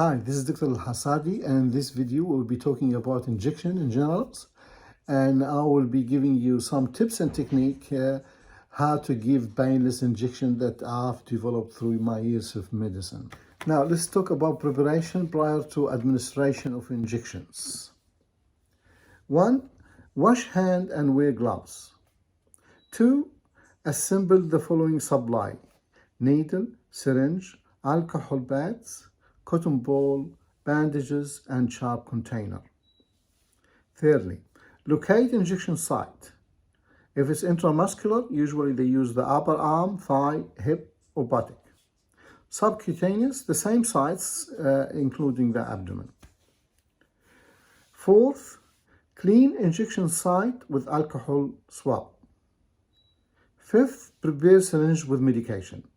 Hi, this is Dr. Al-Hassadi, and in this video we'll be talking about injection in general, and I will be giving you some tips and technique how to give painless injection that I've developed through my years of medicine. Now let's talk about preparation prior to administration of injections. 1. Wash hand and wear gloves. 2. Assemble the following supply: needle, syringe, alcohol pads, cotton ball, bandages, and sharp container. Thirdly, locate injection site. If it's intramuscular, usually they use the upper arm, thigh, hip, or buttock. Subcutaneous, the same sites, including the abdomen. Fourth, clean injection site with alcohol swab. Fifth, prepare syringe with medication.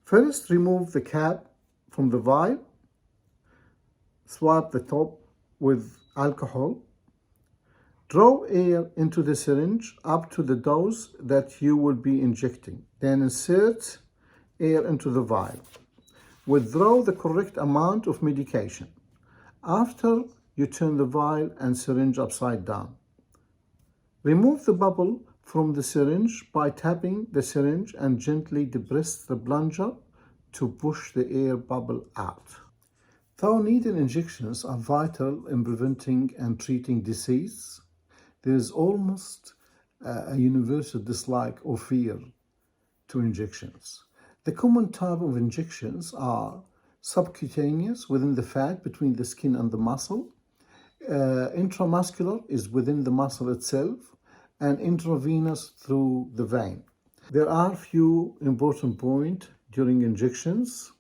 First, remove the cap from the vial, swab the top with alcohol, draw air into the syringe up to the dose that you will be injecting, then insert air into the vial. Withdraw the correct amount of medication. After, you turn the vial and syringe upside down. Remove the bubble from the syringe by tapping the syringe and gently depress the plunger to push the air bubble out. Though needle injections are vital in preventing and treating disease, there is almost a universal dislike or fear to injections. The common type of injections are subcutaneous, within the fat between the skin and the muscle. Intramuscular is within the muscle itself, and intravenous through the vein. There are few important points during injections.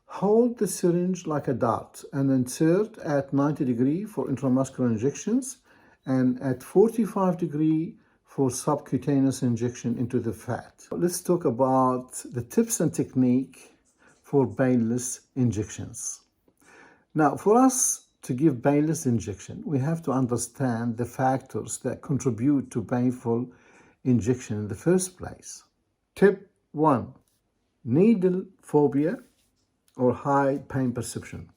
Hold the syringe like a dart and insert at 90 degrees for intramuscular injections and at 45 degrees for subcutaneous injection into the fat. Let's talk about the tips and technique for painless injections. Now, for us to give painless injection, we have to understand the factors that contribute to painful injection in the first place. Tip 1. Needle phobia or high pain perception.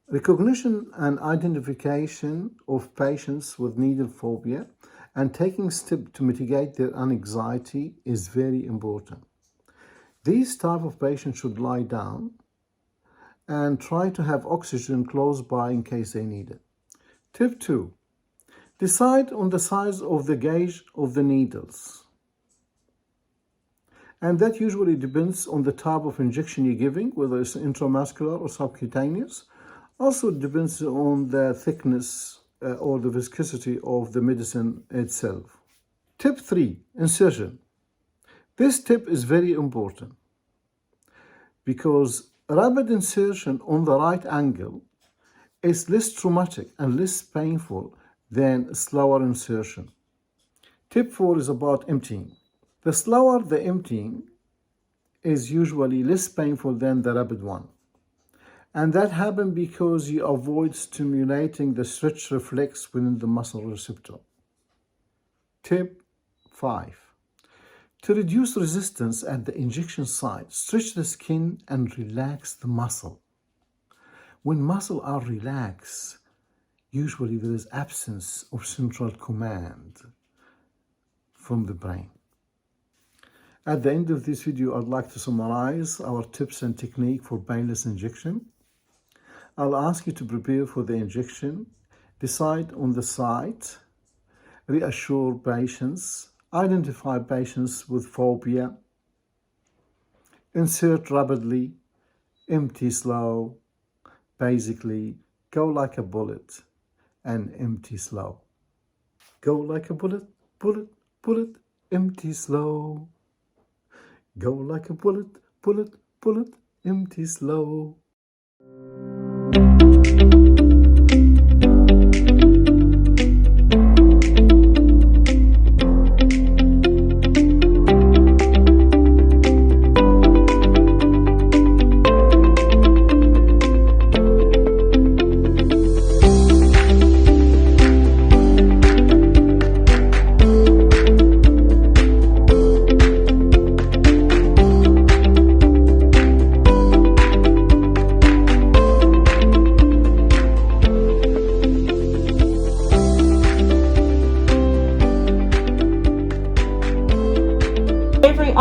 Recognition and identification of patients with needle phobia and taking steps to mitigate their anxiety is very important. These type of patients should lie down and try to have oxygen close by in case they need it. Tip 2. Decide on the size of the gauge of the needles. And that usually depends on the type of injection you're giving, whether it's intramuscular or subcutaneous. Also depends on the thickness or the viscosity of the medicine itself. Tip 3. Insertion. This tip is very important because rapid insertion on the right angle is less traumatic and less painful than slower insertion. Tip 4 is about emptying. The slower the emptying is usually less painful than the rapid one. And that happens because you avoid stimulating the stretch reflex within the muscle receptor. Tip 5. To reduce resistance at the injection site, stretch the skin and relax the muscle. When muscles are relaxed, usually there is absence of central command from the brain. At the end of this video, I'd like to summarize our tips and technique for painless injection. I'll ask you to prepare for the injection, decide on the site, reassure patients, identify patients with phobia, insert rapidly, empty slow, basically go like a bullet and empty slow. Go like a bullet, bullet, bullet, empty slow. Go like a bullet, bullet, bullet, empty slow.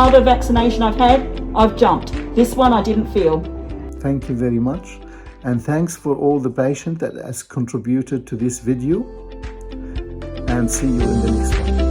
other vaccination I've had, I've jumped. This one I didn't feel. Thank you very much. And thanks for all the patients that has contributed to this video. And see you in the next one.